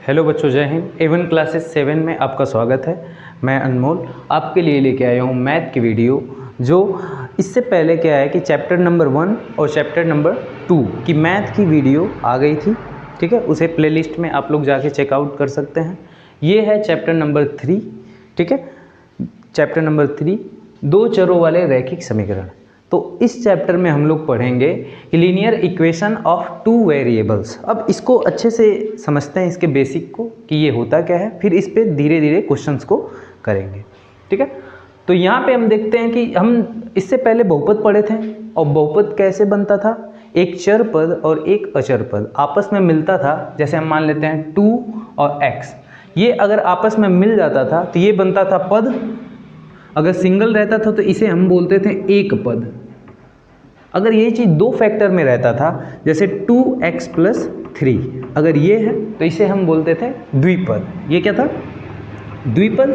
Hello बच्चों, जय Hind. Avon classes 7 में आपका स्वागत है। मैं अनमोल आपके लिए लेके आया हूँ मैथ की वीडियो, जो इससे पहले क्या है कि चैप्टर नंबर 1 और चैप्टर नंबर 2 की मैथ की वीडियो आ गई थी। ठीक है, उसे प्लेलिस्ट में आप लोग जाके चेकआउट कर सकते हैं। ये है चैप्टर नंबर 3। ठीक है, चैप्टर नंबर 3 दो चरों वाले रैखिक समीकरण। तो इस चैप्टर में हम लोग पढ़ेंगे कि linear equation of two variables. अब इसको अच्छे से समझते हैं, इसके बेसिक को कि ये होता क्या है, फिर इस पे धीरे धीरे क्वेश्चंस को करेंगे। ठीक है, तो यहाँ पे हम देखते हैं कि हम इससे पहले बहुपद पढ़े थे, और बहुपद कैसे बनता था, एक चर पद और एक अचर पद आपस में मिलता था। जैसे हम मान लेते हैं 2 और x, ये अगर आपस में मिल जाता था तो ये बनता था पद। अगर सिंगल रहता था तो इसे हम बोलते थे एक पद। अगर ये चीज़ दो फैक्टर में रहता था, जैसे 2x + 3, अगर ये है तो इसे हम बोलते थे द्विपद। ये क्या था? द्विपद।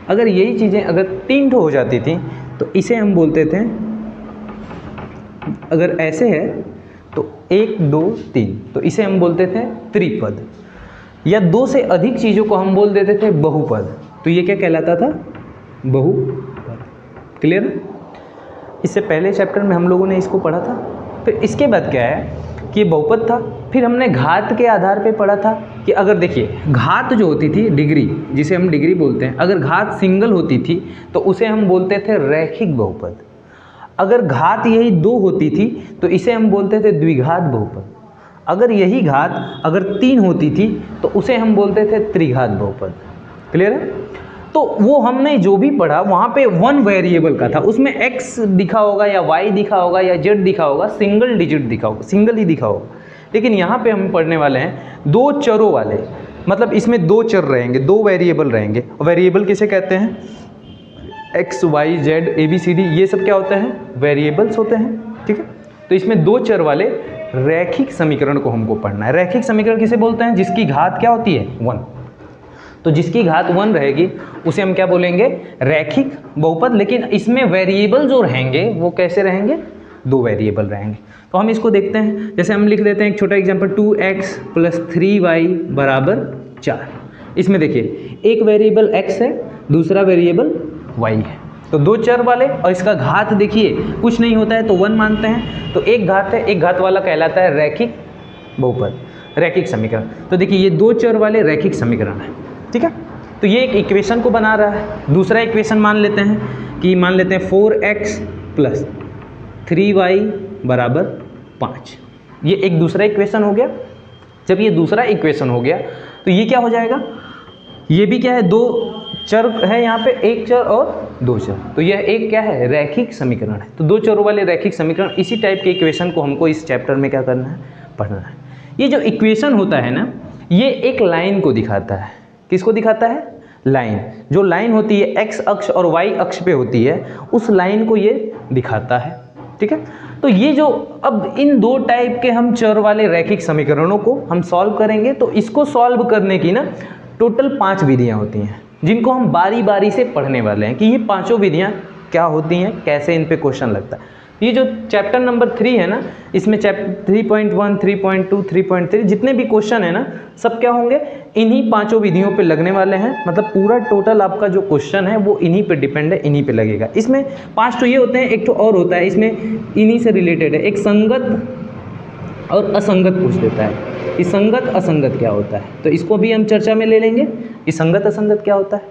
अगर यही चीज़ें अगर 3 हो जाती थी तो इसे हम बोलते थे, अगर ऐसे है तो 1 2 3, तो इसे हम बोलते थे त्रिपद। या दो से अधिक चीज़ों को हम बोल देते थे बहुपद, तो ये क्या कहलाता था? बहुपद। क्लियर है? इससे पहले चैप्टर में हम लोगों ने इसको पढ़ा था। फिर इसके बाद क्या है कि ये बहुपद था। फिर हमने घात के आधार पे पढ़ा था कि अगर देखिए, घात जो होती थी डिग्री, जिसे हम डिग्री बोलते हैं, अगर घात सिंगल होती थी तो उसे हम बोलते थे रैखिक बहुपद। अगर घात यही 2 होती थी तो इसे हम बोलते थे द्विघात बहुपद। अगर यही घात अगर 3 होती थी तो उसे हम बोलते थे त्रिघात बहुपद। क्लियर है? तो वो हमने जो भी पढ़ा वहाँ पे 1 वेरिएबल का था, उसमें x दिखा होगा या y दिखा होगा या z दिखा होगा, सिंगल डिजिट दिखा होगा, सिंगल ही दिखा होगा। लेकिन यहाँ पे हम पढ़ने वाले हैं दो चरों वाले, मतलब इसमें दो चर रहेंगे, दो वेरिएबल रहेंगे। वेरिएबल किसे कहते हैं? x y z a b c d, ये सब क्या होते हैं? वेरिएबल्स होते हैं। ठीक है, तो इसमें दो चर वाले रैखिक समीकरण को हमको पढ़ना है। रैखिक समीकरण किसे बोलते हैं? जिसकी घात क्या होती है? 1। तो जिसकी घात 1 रहेगी उसे हम क्या बोलेंगे? रैखिक बहुपद। लेकिन इसमें वेरिएबल जो रहेंगे वो कैसे रहेंगे? दो वेरिएबल रहेंगे। तो हम इसको देखते हैं। जैसे हम लिख लेते हैं एक छोटा एग्जांपल, 2x + 3y = 4। इसमें देखिए, एक वेरिएबल x है, दूसरा वेरिएबल y है। तो दो चर वाले, और इसका घात देखिए कुछ नहीं होता है तो 1 मानते हैं। तो एक घात है, एक घात वाला कहलाता है रैखिक बहुपद, रैखिक समीकरण। तो देखिए, ये दो चर वाले रैखिक समीकरण है। ठीक है, तो ये एक इक्वेशन को बना रहा है। दूसरा इक्वेशन मान लेते हैं कि 4x + 3y = 5। ये एक दूसरा इक्वेशन हो गया। जब ये दूसरा इक्वेशन हो गया तो ये क्या हो जाएगा? ये भी क्या है? दो चर है यहाँ पे, एक चर और दो चर। तो यह एक क्या है? रैखिक समीकरण है। तो दो चरों वाले रैखिक समीकरण, इसी टाइप के इक्वेशन को हमको इस चैप्टर में क्या करना है? पढ़ना है। ये जो इक्वेशन होता है ना, ये एक लाइन को दिखाता है। किसको दिखाता है? लाइन। जो लाइन होती है x अक्ष और y अक्ष पे होती है, उस लाइन को ये दिखाता है। ठीक है, तो ये जो अब इन दो टाइप के हम चर वाले रैखिक समीकरणों को हम सॉल्व करेंगे, तो इसको सॉल्व करने की ना टोटल 5 विधियां होती हैं, जिनको हम बारी बारी से पढ़ने वाले हैं कि ये पांचों विधियां क्या होती हैं, कैसे इन पे क्वेश्चन लगता है। ये जो चैप्टर नंबर 3 है ना, इसमें चैप्टर 3.1, 3.2, 3.3 जितने भी क्वेश्चन है ना, सब क्या होंगे? इन्हीं पांचों विधियों पे लगने वाले हैं। मतलब पूरा टोटल आपका जो क्वेश्चन है वो इन्हीं पे डिपेंड है, इन्हीं पे लगेगा। इसमें 5 तो ये होते हैं, एक तो और होता है इसमें इन्हीं से रिलेटेड है, एक संगत और असंगत पूछ देता है कि संगत असंगत क्या होता है। तो इसको भी हम चर्चा में ले लेंगे कि संगत असंगत क्या होता है।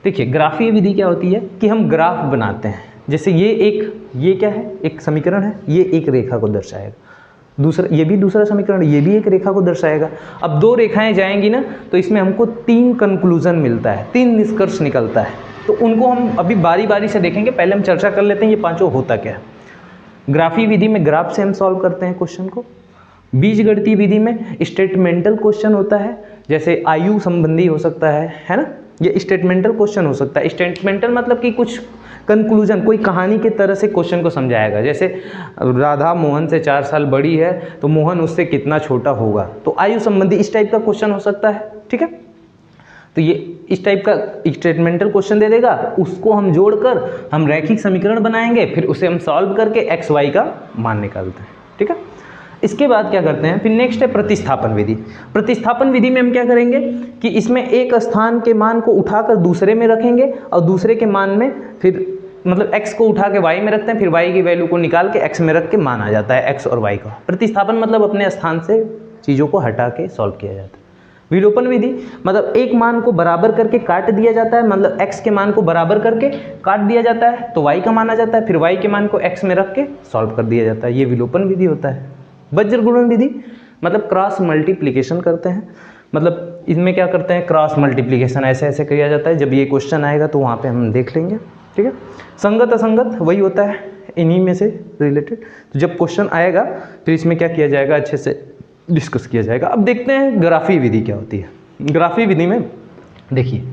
देखिए, ग्राफीय विधि क्या होती है कि हम ग्राफ बनाते हैं। जैसे ये क्या है? एक समीकरण है, ये एक रेखा को दर्शाएगा। दूसरा, ये भी दूसरा समीकरण, ये भी एक रेखा को दर्शाएगा। अब दो रेखाएं जाएंगी ना, तो इसमें हमको 3 कंक्लूजन मिलता है, 3 निष्कर्ष निकलता है। तो उनको हम अभी बारी बारी से देखेंगे। पहले हम चर्चा कर लेते हैं ये पांचों होता क्या है। ग्राफीय विधि में ग्राफ से हम सॉल्व करते हैं क्वेश्चन को। बीजगणितीय विधि में स्टेटमेंटल क्वेश्चन होता है, जैसे आयु संबंधी हो सकता है ना, ये स्टेटमेंटल क्वेश्चन हो सकता है। स्टेटमेंटल मतलब कि कुछ कंक्लूजन, कोई कहानी के तरह से क्वेश्चन को समझाएगा। जैसे राधा मोहन से 4 साल बड़ी है तो मोहन उससे कितना छोटा होगा, तो आयु संबंधी इस टाइप का क्वेश्चन हो सकता है। ठीक है, तो ये इस टाइप का स्टेटमेंटल क्वेश्चन दे देगा, उसको हम जोड़कर हम रैखिक समीकरण बनाएंगे, फिर उसे हम सॉल्व करके x y का मान निकालते हैं। ठीक है, इसके बाद क्या करते हैं, फिर नेक्स्ट है प्रतिस्थापन विधि। प्रतिस्थापन विधि में हम क्या करेंगे कि इसमें एक स्थान के मान को उठाकर दूसरे में रखेंगे और दूसरे के मान में फिर मतलब x को उठा के y में रखते हैं, फिर y की वैल्यू को निकाल के x में रख के मान आ जाता है x और y का। प्रतिस्थापन मतलब अपने स्थान से चीज़ों को हटा के सॉल्व किया जाता है। विलोपन विधि मतलब एक मान को बराबर करके काट दिया जाता है, मतलब x के मान को बराबर करके काट दिया जाता है तो y का मान आ जाता है, फिर y के मान को x में रख के सॉल्व कर दिया जाता है, ये विलोपन विधि होता है। वज्र गुणन विधि मतलब क्रॉस मल्टीप्लिकेशन करते हैं, मतलब इसमें क्या करते हैं क्रॉस मल्टीप्लिकेशन ऐसे ऐसे किया जाता है। जब ये क्वेश्चन आएगा तो वहाँ पे हम देख लेंगे, ठीक है। संगत असंगत वही होता है इन्हीं में से रिलेटेड, तो जब क्वेश्चन आएगा फिर इसमें क्या किया जाएगा अच्छे से डिस्कस किया जाएगा। अब देखते हैं ग्राफी विधि क्या होती है। ग्राफी विधि में देखिए,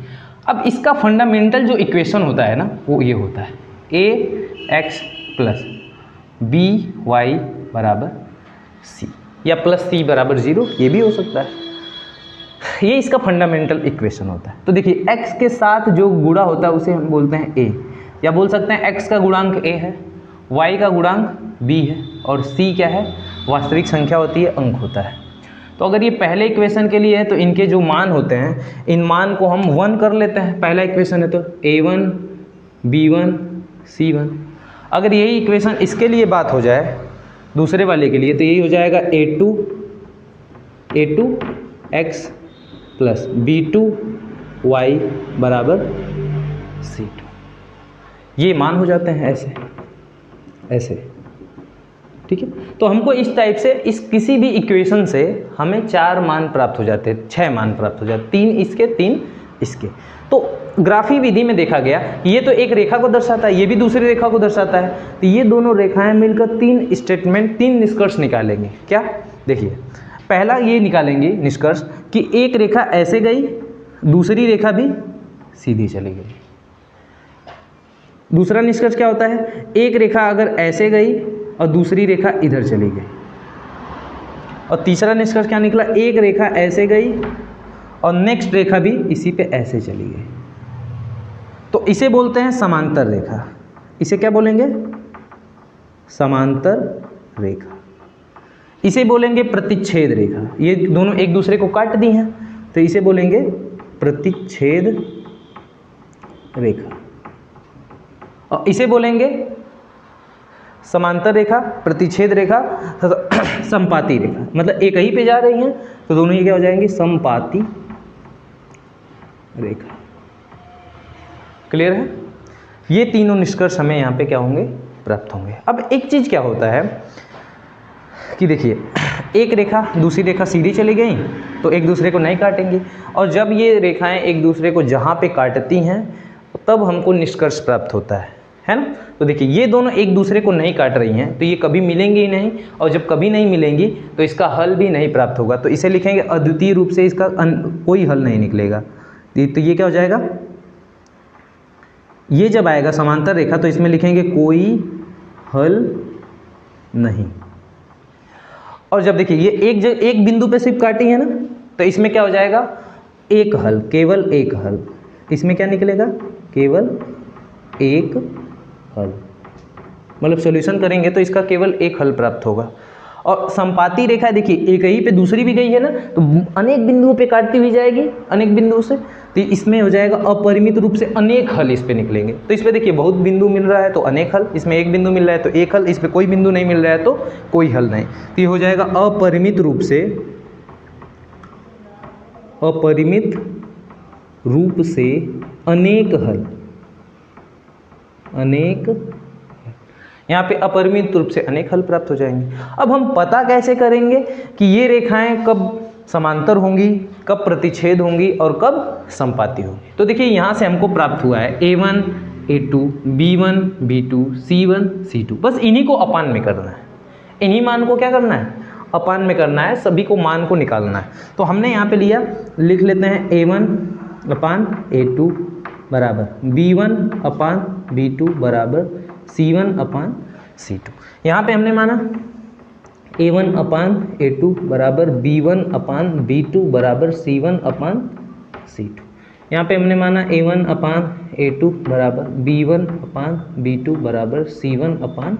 अब इसका फंडामेंटल जो इक्वेशन होता है ना वो ये होता है ax प्लस बी वाई बराबर सी या प्लस सी बराबर 0, ये भी हो सकता है। ये इसका फंडामेंटल इक्वेशन होता है। तो देखिए x के साथ जो गुणा होता है उसे हम बोलते हैं a, या बोल सकते हैं x का गुणांक a है, y का गुणांक b है और c क्या है वास्तविक संख्या होती है, अंक होता है। तो अगर ये पहले इक्वेशन के लिए है तो इनके जो मान होते हैं इन मान को हम 1 कर लेते हैं, पहला इक्वेशन है तो a1 b1 c1। अगर यही इक्वेशन इसके लिए बात हो जाए दूसरे वाले के लिए तो यही हो जाएगा a2 x plus b2 y बराबर c2। ये मान हो जाते हैं ऐसे ऐसे, ठीक है। तो हमको इस टाइप से इस किसी भी इक्वेशन से हमें 4 मान प्राप्त हो जाते हैं, 6 मान प्राप्त हो जाते, 3 इसके 3 इसके। तो ग्राफी विधि में देखा गया ये तो एक रेखा को दर्शाता है, ये भी दूसरी रेखा को दर्शाता है, तो ये दोनों रेखाएं मिलकर 3 स्टेटमेंट 3 निष्कर्ष निकालेंगे। क्या देखिए, पहला ये निकालेंगे निष्कर्ष कि एक रेखा ऐसे गई, दूसरी रेखा भी सीधी चली गई। दूसरा निष्कर्ष क्या होता है, एक रेखा अगर ऐसे गई और दूसरी रेखा इधर चली गई। और तीसरा निष्कर्ष क्या निकला, एक रेखा ऐसे गई और नेक्स्ट रेखा भी इसी पे ऐसे चली गई। तो इसे बोलते हैं समांतर रेखा। इसे क्या बोलेंगे, समांतर रेखा। इसे बोलेंगे प्रतिच्छेद रेखा। ये दोनों एक दूसरे को काट दी हैं तो इसे बोलेंगे प्रतिच्छेद रेखा। और इसे बोलेंगे समांतर रेखा, प्रतिच्छेद रेखा, समपाती रेखा। मतलब एक ही पे जा रही हैं तो दोनों ये क्या हो जाएंगे, समपाती रेखा। क्लियर है। ये तीनों निष्कर्ष हमें यहाँ पे क्या होंगे, प्राप्त होंगे। अब एक चीज़ क्या होता है कि देखिए, एक रेखा दूसरी रेखा सीधी चली गई तो एक दूसरे को नहीं काटेंगी, और जब ये रेखाएं एक दूसरे को जहाँ पे काटती हैं तब हमको निष्कर्ष प्राप्त होता है ना। तो देखिए ये दोनों एक दूसरे को नहीं काट रही हैं तो ये कभी मिलेंगी ही नहीं, और जब कभी नहीं मिलेंगी तो इसका हल भी नहीं प्राप्त होगा। तो इसे लिखेंगे अद्वितीय रूप से इसका कोई हल नहीं निकलेगा। तो ये क्या हो जाएगा, ये जब आएगा समांतर रेखा तो इसमें लिखेंगे कोई हल नहीं। और जब देखिए ये एक बिंदु पे सिर्फ काटी है ना तो इसमें क्या हो जाएगा, एक हल, केवल एक हल। इसमें क्या निकलेगा, केवल एक हल। मतलब सॉल्यूशन करेंगे तो इसका केवल एक हल प्राप्त होगा। और समपाती रेखा देखिए एक ही पे दूसरी भी गई है ना तो अनेक बिंदुओं पे काटती हुई जाएगी, अनेक बिंदुओं से, तो इसमें हो जाएगा अपरिमित रूप से अनेक हल इस पे निकलेंगे। तो इस पे देखिए बहुत बिंदु मिल रहा है तो अनेक हल, इसमें एक बिंदु मिल रहा है तो एक हल, इस पे कोई बिंदु नहीं मिल रहा है तो कोई हल नहीं। तो ये हो जाएगा अपरिमित रूप से अनेक हल, अनेक, यहाँ पे अपरिमित रूप से अनेक हल प्राप्त हो जाएंगे। अब हम पता कैसे करेंगे कि ये रेखाएं कब समांतर होंगी, कब प्रतिच्छेद होंगी और कब समपाती होंगी। तो देखिए यहाँ से हमको प्राप्त हुआ है a1 a2 b1 b2 c1 c2। बस इन्हीं को अपान में करना है, इन्हीं मान को क्या करना है, अपान में करना है, सभी को मान को निकालना है। तो हमने यहाँ पे लिया, लिख लेते हैं a1 अपान a2 बराबर b1 अपान b2 बराबर c1 अपान c2। यहाँ पे हमने माना a1 अपान a2 बराबर b1 अपान b2 बराबर c1 अपान c2। यहाँ पे हमने माना a1 अपान a2 बराबर b1 अपान b2 बराबर c1 अपान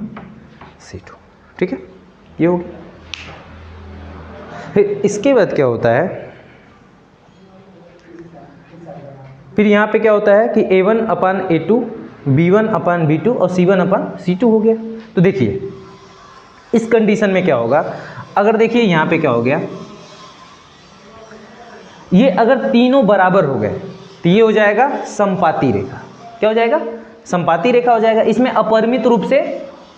c2। ठीक है, ये हो गया। फिर इसके बाद क्या होता है, फिर यहाँ पे क्या होता है कि A1/A2, B1/B2 और C1/C2 हो गया। तो देखिए इस कंडीशन में क्या होगा, अगर देखिए यहाँ पे क्या हो गया, ये अगर तीनों बराबर हो गए तो ये हो जाएगा समपाती रेखा। क्या हो जाएगा? समपाती रेखा हो जाएगा। इसमें अपरिमित रूप से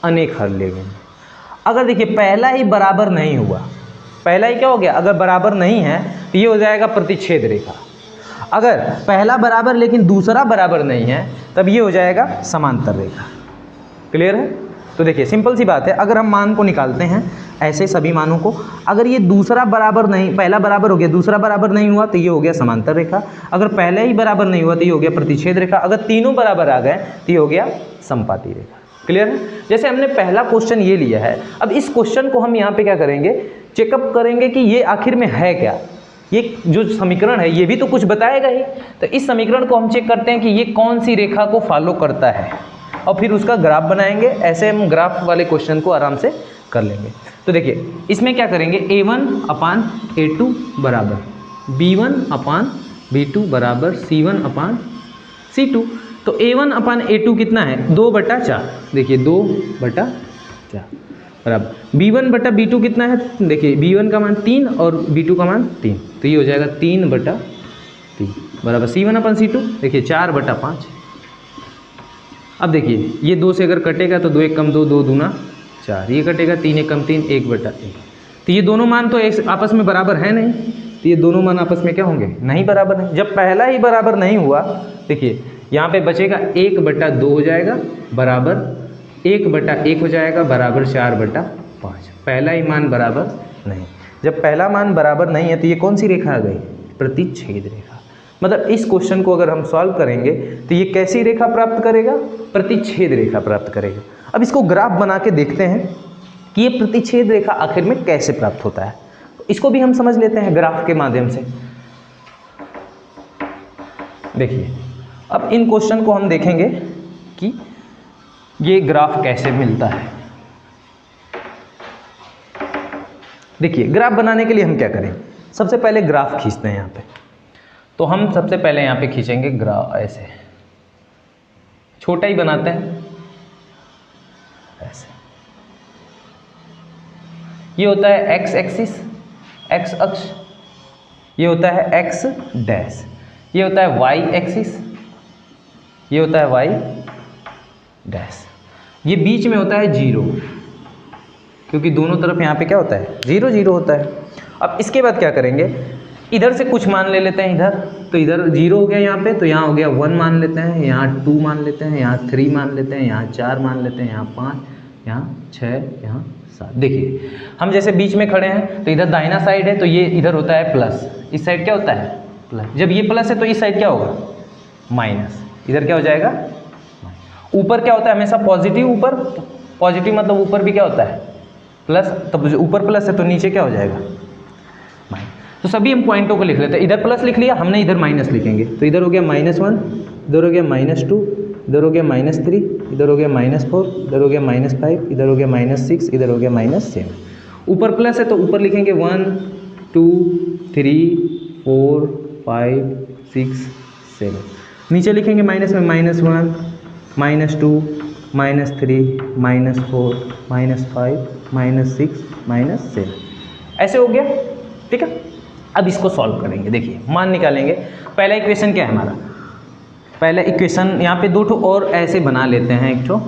अनेक हल लेंगे। अगर देखिए पहला ही बराबर नहीं हुआ, पहला ही क्या हो गया, अगर बराबर नहीं है तो ये हो जाएगा प्रतिच्छेद रेखा। अगर पहला बराबर लेकिन दूसरा बराबर नहीं है तब ये हो जाएगा समांतर रेखा। क्लियर है? तो देखिए सिंपल सी बात है, अगर हम मान को निकालते हैं ऐसे सभी मानों को, अगर ये दूसरा बराबर नहीं, पहला बराबर हो गया, दूसरा बराबर नहीं हुआ तो ये हो गया समांतर रेखा। अगर पहले ही बराबर नहीं हुआ तो ये हो गया प्रतिच्छेद रेखा। अगर तीनों बराबर आ गए तो ये हो गया समपाती रेखा। क्लियर है? जैसे हमने पहला क्वेश्चन ये लिया है, अब इस क्वेश्चन को हम यहाँ पे क्या करेंगे, चेकअप करेंगे कि ये आखिर में है क्या। ये जो समीकरण है ये भी तो कुछ बताएगा ही। तो इस समीकरण को हम चेक करते हैं कि ये कौन सी रेखा को फॉलो करता है और फिर उसका ग्राफ बनाएंगे। ऐसे हम ग्राफ वाले क्वेश्चन को आराम से कर लेंगे। तो देखिए इसमें क्या करेंगे, A1/A2 बराबर B1/B2 बराबर C1/C2। तो A1/A2 कितना है, 2/4। देखिए 2/4 बराबर B1/B2 कितना है, देखिए B1 का मान 3 और B2 का मान 3, तो ये हो जाएगा 3/3 बराबर C1/C2। देखिए 4/5। अब देखिए ये 2 से अगर कटेगा तो 2 1 कम 2, 2 दूना 4, ये कटेगा 3 1 कम 3, 1/1। तो ये दोनों मान तो आपस में बराबर है नहीं, तो ये दोनों मान आपस में क्या होंगे, नहीं बराबर है। जब पहला ही बराबर नहीं हुआ, देखिए यहाँ पे बचेगा 1/2 हो जाएगा बराबर 1/1 हो जाएगा बराबर 4/5। पहला ही मान बराबर नहीं। जब पहला मान बराबर नहीं है तो ये कौन सी रेखा आ गई, प्रतिच्छेद रेखा। मतलब इस क्वेश्चन को अगर हम सॉल्व करेंगे तो ये कैसी रेखा प्राप्त करेगा, प्रतिच्छेद रेखा प्राप्त करेगा। अब इसको ग्राफ बना के देखते हैं कि ये प्रतिच्छेद रेखा आखिर में कैसे प्राप्त होता है। इसको भी हम समझ लेते हैं ग्राफ के माध्यम से। देखिए अब इन क्वेश्चन को हम देखेंगे कि ये ग्राफ कैसे मिलता है। देखिए ग्राफ बनाने के लिए हम क्या करें, सबसे पहले ग्राफ खींचते हैं यहाँ पे। तो हम सबसे पहले यहाँ पे खींचेंगे ग्राफ, ऐसे छोटा ही बनाते हैं ऐसे। ये होता है एक्स एक्सिस, एक्स अक्ष, ये होता है एक्स डैश, ये होता है वाई एक्सिस, ये होता है वाई डैश, ये बीच में होता है 0, क्योंकि दोनों तरफ यहाँ पे क्या होता है 0 0 होता है। अब इसके बाद क्या करेंगे, इधर से कुछ मान ले लेते हैं इधर, तो इधर 0 हो गया यहाँ पे, तो यहाँ हो गया 1 मान लेते हैं, यहाँ 2 मान लेते हैं, यहाँ 3 मान लेते हैं, यहाँ 4 मान लेते हैं, यहाँ 5, यहाँ 6, यहाँ 7। देखिए हम जैसे बीच में खड़े हैं तो इधर दाहिना साइड है तो ये इधर होता है प्लस, इस साइड क्या होता है प्लस। जब ये प्लस है तो इस साइड क्या होगा माइनस, इधर क्या हो जाएगा। ऊपर क्या होता है हमेशा पॉजिटिव, ऊपर पॉजिटिव मतलब ऊपर भी क्या होता है प्लस, तब ऊपर प्लस है तो नीचे क्या हो जाएगा माइनस। तो सभी हम पॉइंटों को लिख लेते हैं, इधर प्लस लिख लिया हमने, इधर माइनस लिखेंगे, तो इधर हो गया -1, इधर हो गया -2, इधर हो गया -3, इधर हो गया -4, इधर हो गया -5, इधर हो गया -6, इधर हो गया -7। ऊपर प्लस है तो ऊपर लिखेंगे 1 2 3 4 5 6 7, नीचे लिखेंगे माइनस में -1 -2 -3 -4 -5 -6 -7। ऐसे हो गया, ठीक है। अब इसको सॉल्व करेंगे। देखिए मान निकालेंगे। पहला इक्वेशन क्या है हमारा, पहला इक्वेशन यहाँ पे 2 ठो और ऐसे बना लेते हैं, एक ठो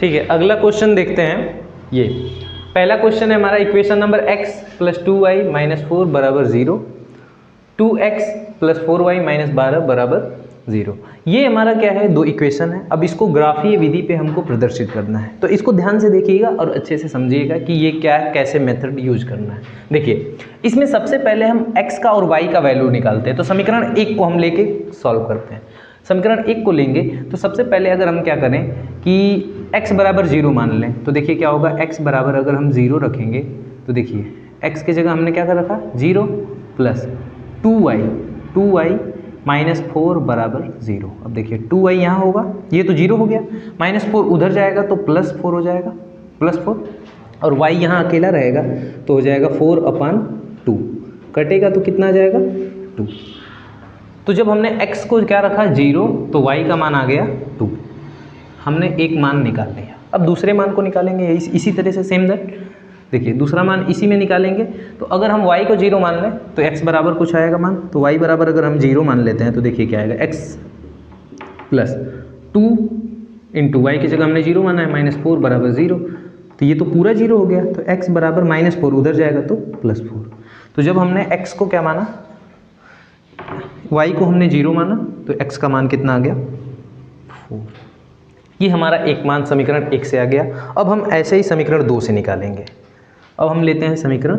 ठीक है। अगला क्वेश्चन देखते हैं। ये पहला क्वेश्चन है हमारा, equation number x + 2y - 4 = 0, 2x + 4y - 12 = 0। ये हमारा क्या है, 2 इक्वेशन है। अब इसको ग्राफीय विधि पे हमको प्रदर्शित करना है, तो इसको ध्यान से देखिएगा और अच्छे से समझिएगा कि ये क्या है, कैसे मेथड यूज करना है। देखिए इसमें सबसे पहले हम x का और y का वैल्यू निकालते हैं। तो समीकरण 1 को हम लेके सॉल्व करते हैं। समीकरण 1 को लेंगे तो सबसे पहले अगर हम क्या करें कि x = 0 मान लें, तो देखिए क्या होगा, x बराबर अगर हम 0 रखेंगे तो देखिए x की जगह हमने क्या कर रखा 0 + 2y -4 बराबर 0। अब देखिए 2y यहाँ होगा, ये तो 0 हो गया, -4 उधर जाएगा तो +4 हो जाएगा, +4, और y यहाँ अकेला रहेगा तो हो जाएगा 4/2, कटेगा तो कितना आ जाएगा 2। तो जब हमने x को क्या रखा 0 तो y का मान आ गया 2, हमने एक मान निकाल लिया। अब दूसरे मान को निकालेंगे इसी तरह से, सेम दैट। देखिए दूसरा मान इसी में निकालेंगे, तो अगर हम y को 0 मान लें तो x बराबर कुछ आएगा मान, तो y बराबर अगर हम 0 मान लेते हैं तो देखिए क्या आएगा, x + 2 × y की जगह हमने 0 माना है, -4 बराबर 0, तो ये तो पूरा 0 हो गया, तो x बराबर -4 उधर जाएगा तो +4। तो जब हमने x को क्या माना, y को हमने 0 माना, तो x का मान कितना आ गया 4। ये हमारा एक मान समीकरण 1 से आ गया। अब हम ऐसे ही समीकरण 2 से निकालेंगे। अब हम लेते हैं समीकरण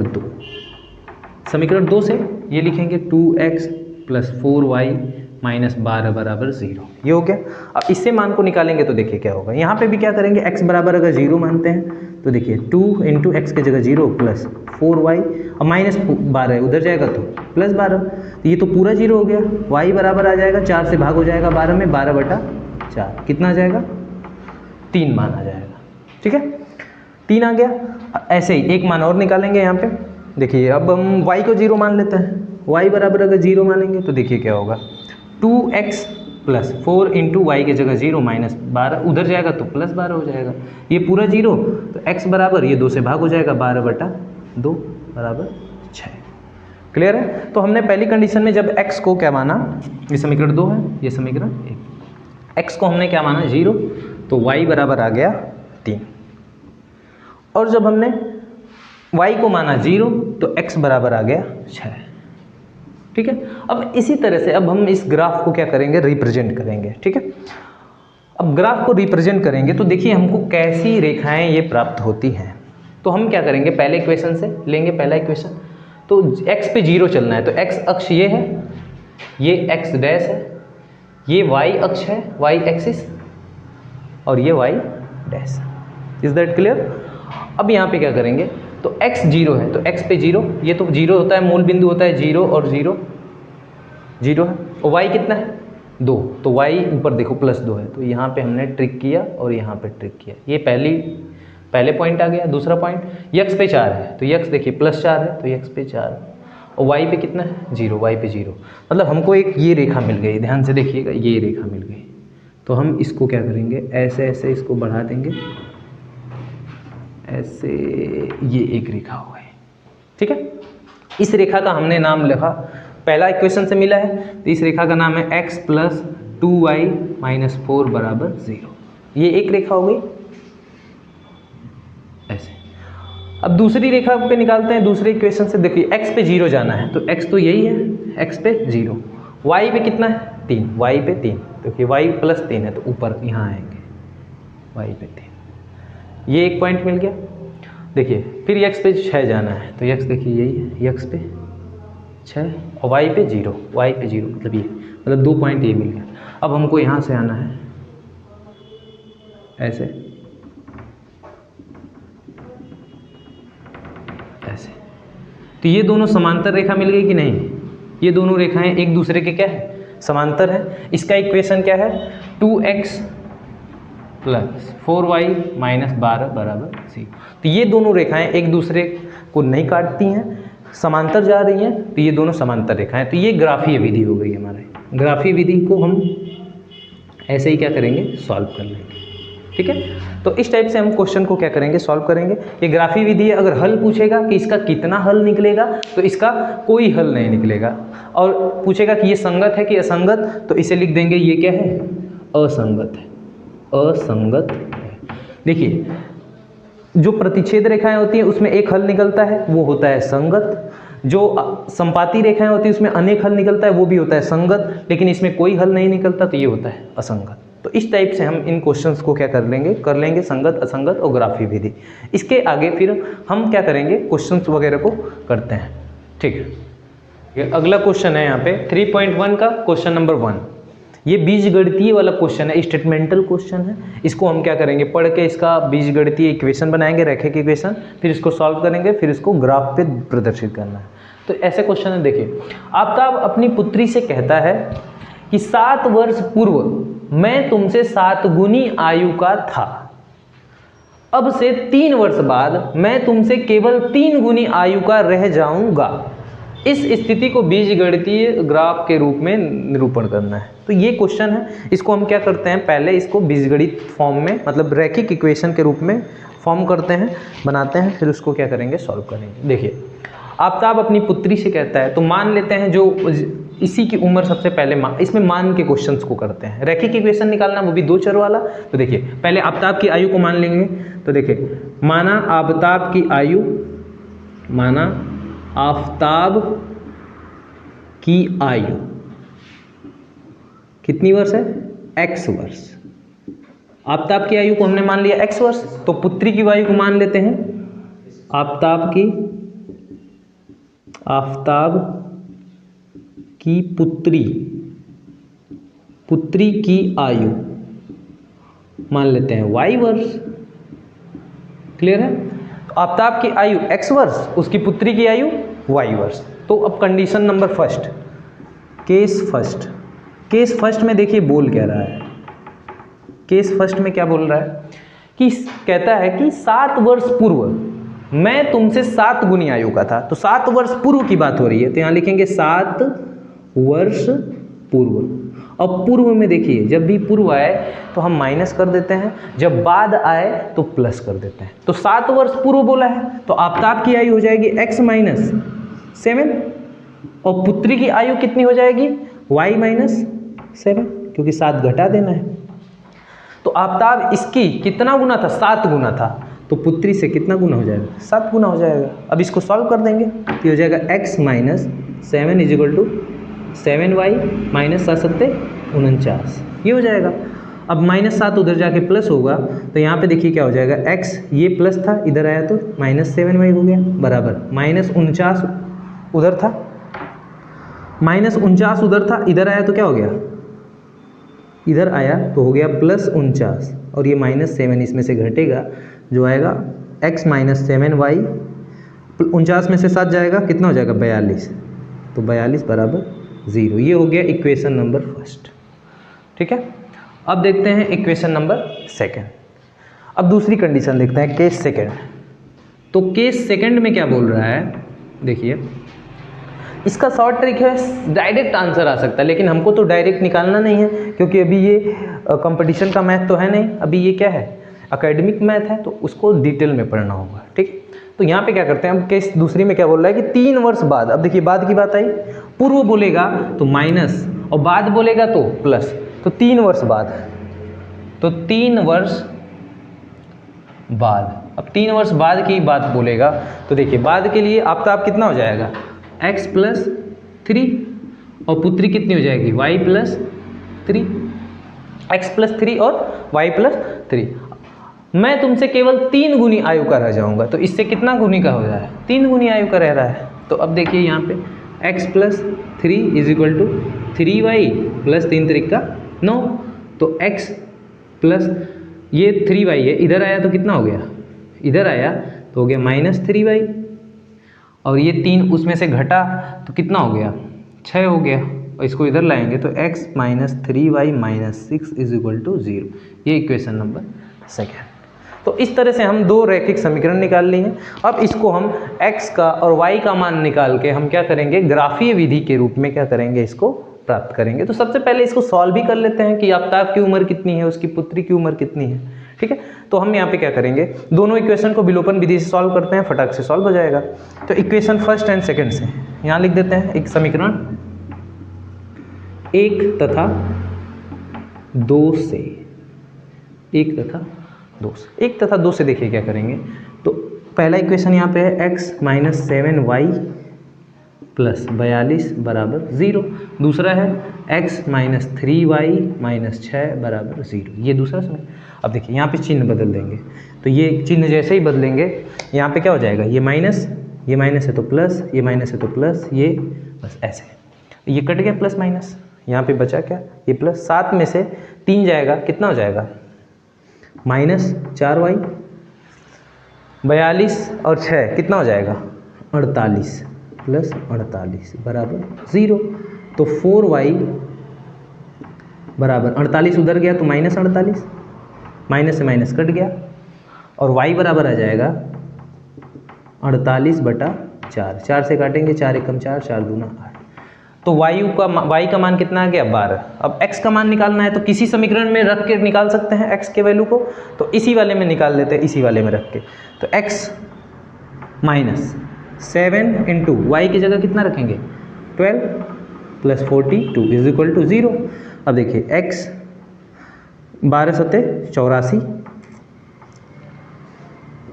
2। समीकरण 2 से ये लिखेंगे 2x + 4y - 12 बराबर 0, ये हो गया। अब इससे मान को निकालेंगे तो देखिए क्या होगा, यहाँ पे भी क्या करेंगे, x बराबर अगर 0 मानते हैं तो देखिए 2 × x की जगह 0 + 4y, और -12 उधर जाएगा तो +12, तो ये तो पूरा 0 हो गया। y बराबर आ जाएगा 4 से भाग हो जाएगा 12 में, 12/4 कितना आ जाएगा 3 मान आ जाएगा, ठीक है 3 आ गया। ऐसे ही एक मान और निकालेंगे यहाँ पे, देखिए अब हम y को 0 मान लेते हैं, y बराबर अगर 0 मानेंगे तो देखिए क्या होगा, 2x + 4 × y की जगह 0 - 12 उधर जाएगा तो +12 हो जाएगा, ये पूरा 0, तो x बराबर ये 2 से भाग हो जाएगा 12/2 बराबर 6। क्लियर है। तो हमने पहली कंडीशन में जब x को क्या माना, ये समीकरण 2 है, ये समीकरण 1, x को हमने क्या माना 0, तो y बराबर आ गया 3, और जब हमने y को माना 0 तो x बराबर आ गया 6, ठीक है। अब इसी तरह से अब हम इस ग्राफ को क्या करेंगे, रिप्रेजेंट करेंगे, ठीक है। अब ग्राफ को रिप्रेजेंट करेंगे तो देखिए हमको कैसी रेखाएं ये प्राप्त होती हैं। तो हम क्या करेंगे, पहले इक्वेशन से लेंगे, पहला इक्वेशन, तो x पे 0 चलना है, तो x अक्ष ये है, ये x डैश है, ये y अक्ष है, y एक्सिस, और ये y dash. Is that clear. अब यहाँ पे क्या करेंगे, तो x 0 है तो x पे 0, ये तो 0 होता है, मूल बिंदु होता है 0 और 0 0 है, और y कितना है 2, तो y ऊपर देखो +2 है, तो यहाँ पे हमने ट्रिक किया और यहाँ पे ट्रिक किया, ये पहले पॉइंट आ गया। दूसरा पॉइंट x पे 4 है, तो x देखिए +4 है, तो x पे 4, और y पे कितना है 0, y पे 0, मतलब हमको एक ये रेखा मिल गई, ध्यान से देखिएगा, ये रेखा मिल गई। तो हम इसको क्या करेंगे, ऐसे ऐसे इसको बढ़ा देंगे, ऐसे, ये एक रेखा हो गई, ठीक है। इस रेखा का हमने नाम लिखा, पहला इक्वेशन से मिला है, तो इस रेखा का नाम है x + 2y - 4 बराबर 0, ये एक रेखा हो गई ऐसे। अब दूसरी रेखा पे निकालते हैं दूसरे इक्वेशन से, देखिए x पे 0 जाना है, तो x तो यही है, x पे 0, y पे कितना है 3, y पे 3, देखिए y + 3 है तो ऊपर यहाँ आएंगे, y पे 3, ये एक पॉइंट मिल गया। देखिए फिर x पे 6 जाना है, तो x देखिए यही है, x पे 6 और y पे 0, मतलब ये, मतलब 2 पॉइंट ये मिल गया। अब हमको यहाँ से आना है ऐसे ऐसे, तो ये दोनों समांतर रेखा मिल गई कि नहीं, ये दोनों रेखाएं एक दूसरे के क्या है, समांतर है। इसका इक्वेशन क्या है, 2x + 4y - 12 बराबर 0। तो ये दोनों रेखाएं एक दूसरे को नहीं काटती हैं, समांतर जा रही हैं, तो ये दोनों समांतर रेखाएं, तो ये ग्राफीय विधि हो गई हमारे। ग्राफीय विधि को हम ऐसे ही क्या करेंगे, सॉल्व कर लेंगे, ठीक है। तो इस टाइप से हम क्वेश्चन को क्या करेंगे, सॉल्व करेंगे। ये ग्राफीय विधि है, अगर हल पूछेगा कि इसका कितना हल निकलेगा, तो इसका कोई हल नहीं निकलेगा, और पूछेगा कि ये संगत है कि असंगत, तो इसे लिख देंगे ये क्या है, असंगत है, असंगत है। देखिए जो प्रतिच्छेद रेखाएं होती हैं उसमें एक हल निकलता है, वो होता है संगत। जो संपाती रेखाएं होती हैं उसमें अनेक हल निकलता है, वो भी होता है संगत, लेकिन इसमें कोई हल नहीं निकलता, तो ये होता है असंगत। तो इस टाइप से हम इन क्वेश्चंस को क्या कर लेंगे संगत, असंगत और ग्राफीय विधि। इसके आगे फिर हम क्या करेंगे, क्वेश्चंस वगैरह को करते हैं, ठीक है। अगला क्वेश्चन है यहाँ पे 3.1 का क्वेश्चन नंबर 1। ये बीजगणितीय वाला क्वेश्चन है, स्टेटमेंटल क्वेश्चन है। इसको हम क्या करेंगे, पढ़ के इसका बीजगणितीय इक्वेशन बनाएंगे, रैखिक इक्वेशन, फिर इसको सॉल्व करेंगे, फिर इसको ग्राफ पे प्रदर्शित करना है। तो ऐसे क्वेश्चन है, देखिए आफ्ताब अपनी पुत्री से कहता है कि 7 वर्ष पूर्व मैं तुमसे 7 गुनी आयु का था, अब से 3 वर्ष बाद मैं तुमसे केवल 3 गुनी आयु का रह जाऊंगा। इस स्थिति को बीजगणितीय ग्राफ के रूप में निरूपण करना है। तो ये क्वेश्चन है, इसको हम क्या करते हैं, पहले इसको बीजगणित फॉर्म में मतलब रैखिक इक्वेशन के रूप में फॉर्म करते हैं, बनाते हैं, फिर उसको क्या करेंगे, सॉल्व करेंगे। देखिए आफ्ताब अपनी पुत्री से कहता है, तो मान लेते हैं जो इसी की उम्र सबसे पहले इसमें मान के क्वेश्चंस को करते हैं, रैखिक इक्वेशन निकालना, वो भी 2 चर वाला। तो देखिए पहले आफ्ताब की आयु को मान लेंगे। तो देखिए माना आफ्ताब की आयु, माना आफ्ताब की आयु कितनी वर्ष है, x वर्ष। आफ्ताब की आयु को हमने मान लिया x वर्ष, तो पुत्री की आयु को मान लेते हैं आफ्ताब की पुत्री की आयु मान लेते हैं y वर्ष। क्लियर है? तो आफ्ताब की आयु x वर्ष, उसकी पुत्री की आयु y वर्ष। तो अब condition number first, case first में देखिए बोल क्या रहा है, केस फर्स्ट में क्या बोल रहा है कि कहता है कि 7 वर्ष पूर्व मैं तुमसे 7 गुनी आयु का था। तो 7 वर्ष पूर्व की बात हो रही है, तो यहाँ लिखेंगे 7 वर्ष पूर्व। अब पूर्व में देखिए जब भी पूर्व आए तो हम माइनस कर देते हैं, जब बाद आए तो प्लस कर देते हैं। तो 7 वर्ष पूर्व बोला है, तो आफ्ताब की आयु हो जाएगी x माइनस 7 और पुत्री की आयु कितनी हो जाएगी y माइनस 7, क्योंकि 7 घटा देना है। तो आफ्ताब इसकी कितना गुना था, 7 गुना था, तो पुत्री से कितना गुना हो जाएगा, 7 गुना हो जाएगा। अब इसको सॉल्व कर देंगे तो हो जाएगा x minus 7 is equal to 7y minus 7 49, ये हो जाएगा। अब -7 उधर जाके प्लस होगा, तो यहाँ पे देखिए क्या हो जाएगा, x ये प्लस था, इधर आया तो -7y हो गया, बराबर -49 उधर था, -49 उधर था, इधर आया तो क्या हो गया, इधर आया तो हो गया +49 और ये -7 इसमें से घटेगा, जो आएगा x माइनस 7y 49 में से 7 जाएगा, कितना हो जाएगा 42, तो 42 बराबर 0। ये हो गया इक्वेशन नंबर फर्स्ट। ठीक है, अब देखते हैं इक्वेशन नंबर सेकंड। अब दूसरी कंडीशन देखते हैं, केस सेकंड। तो केस सेकंड में क्या बोल रहा है, देखिए इसका शॉर्ट ट्रिक है, डायरेक्ट आंसर आ सकता है, लेकिन हमको तो डायरेक्ट निकालना नहीं है, क्योंकि अभी ये कंपटीशन का मैथ तो है नहीं, अभी ये क्या है, एकेडमिक मैथ है, तो उसको डिटेल में पढ़ना होगा। ठीक, तो यहाँ पे क्या करते हैं, अब केस दूसरी में क्या बोल रहा है कि 3 वर्ष बाद, अब देखिए बाद की बात आई, पूर्व बोलेगा तो माइनस और बाद बोलेगा तो प्लस, तो 3 वर्ष बाद, तो 3 वर्ष बाद। अब 3 वर्ष बाद की बात बोलेगा तो देखिए बाद के लिए आफ्ताब कितना हो जाएगा, x प्लस 3 और पुत्री कितनी हो जाएगी, y प्लस 3, x प्लस 3 और y प्लस 3। मैं तुमसे केवल 3 गुनी आयु का रह जाऊंगा, तो इससे कितना गुनी का हो रहा है, 3 गुनी आयु का रह रहा है। तो अब देखिए यहाँ पे x plus 3 is equal to 3y plus 3 3 9, तो x प्लस ये 3y है, इधर आया तो कितना हो गया, इधर आया तो हो गया -3y और ये 3 उसमें से घटा तो कितना हो गया, 6 हो गया, और इसको इधर लाएंगे तो x minus 3y minus 6 is equal to 0। ये इक्वेशन नंबर सेकेंड। तो इस तरह से हम 2 रैखिक समीकरण निकाल लिए हैं। अब इसको हम x का और y का मान निकाल के हम क्या करेंगे, ग्राफीय विधि के रूप में क्या करेंगे, इसको प्राप्त करेंगे। तो सबसे पहले इसको सॉल्व भी कर लेते हैं कि आफ्ताब की उम्र कितनी है, उसकी पुत्री की उम्र कितनी है। ठीक है, तो हम यहाँ पे क्या करेंगे, दोनों इक्वेशन को विलोपन विधि से सॉल्व करते हैं, फटाक से सॉल्व हो जाएगा। तो इक्वेशन फर्स्ट एंड सेकंड से यहाँ लिख देते हैं, एक समीकरण 1 तथा 2 से, 1 तथा 2 से, 1 तथा 2 से देखिए क्या करेंगे। तो पहला इक्वेशन यहाँ पे है x माइनस 7y प्लस 42 बराबर 0, दूसरा है x माइनस 3y माइनस 6 बराबर 0, ये दूसरा समय। अब देखिए यहाँ पे चिन्ह बदल देंगे, तो ये चिन्ह जैसे ही बदलेंगे यहाँ पे क्या हो जाएगा, ये माइनस है तो प्लस, ये माइनस है तो प्लस, ये बस ऐसे, ये कट गया प्लस माइनस, यहाँ पे बचा क्या, ये प्लस, 7 में से 3 जाएगा, कितना हो जाएगा, -4y, 42 और 6 कितना हो जाएगा, 48, प्लस 48 बराबर 0। तो 4y बराबर 48 उधर गया तो माइनस 48, माइनस से माइनस कट गया और y बराबर आ जाएगा 48/4। 4 से काटेंगे, 4 एकम 4, 4 दूना 8। तो y का मान कितना आ गया 12। अब x का मान निकालना है तो किसी समीकरण में रख के निकाल सकते हैं x के वैल्यू को, तो इसी वाले में निकाल लेते हैं, इसी वाले में रख के। तो x माइनस 7 इंटू वाई की जगह कितना रखेंगे 12 प्लस 42 इज इक्वल टू 0। अब देखिए x 12 सत्ते 84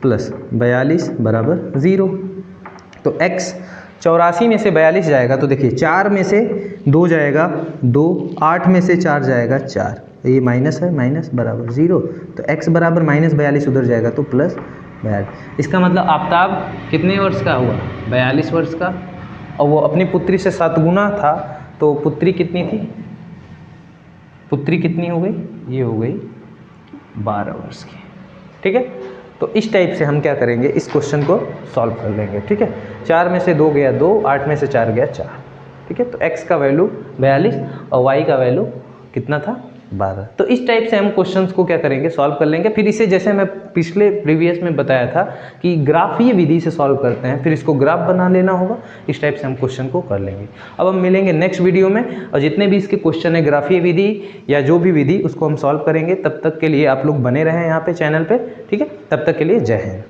प्लस 42 बराबर 0। तो x 84 में से 42 जाएगा तो देखिए 4 में से 2 जाएगा 2, 8 में से 4 जाएगा 4, ये माइनस है, माइनस बराबर 0। तो x बराबर माइनस 42 उधर जाएगा तो प्लस 42। इसका मतलब आफ्ताब कितने वर्ष का हुआ 42 वर्ष का, और वो अपनी पुत्री से 7 गुना था, तो पुत्री कितनी थी, पुत्री कितनी हो गई, ये हो गई 12 वर्ष की। ठीक है, तो इस टाइप से हम क्या करेंगे, इस क्वेश्चन को सॉल्व कर लेंगे। ठीक है, 4 में से 2 गया 2, 8 में से 4 गया 4। ठीक है, तो x का वैल्यू 42 और y का वैल्यू कितना था 12। तो इस टाइप से हम क्वेश्चंस को क्या करेंगे, सॉल्व कर लेंगे। फिर इसे जैसे मैं पिछले प्रीवियस में बताया था कि ग्राफीय विधि से सॉल्व करते हैं, फिर इसको ग्राफ बना लेना होगा। इस टाइप से हम क्वेश्चन को कर लेंगे। अब हम मिलेंगे नेक्स्ट वीडियो में, और जितने भी इसके क्वेश्चन है ग्राफीय विधि या जो भी विधि, उसको हम सॉल्व करेंगे। तब तक के लिए आप लोग बने रहें यहाँ पे चैनल पे। ठीक है, तब तक के लिए जय हिंद।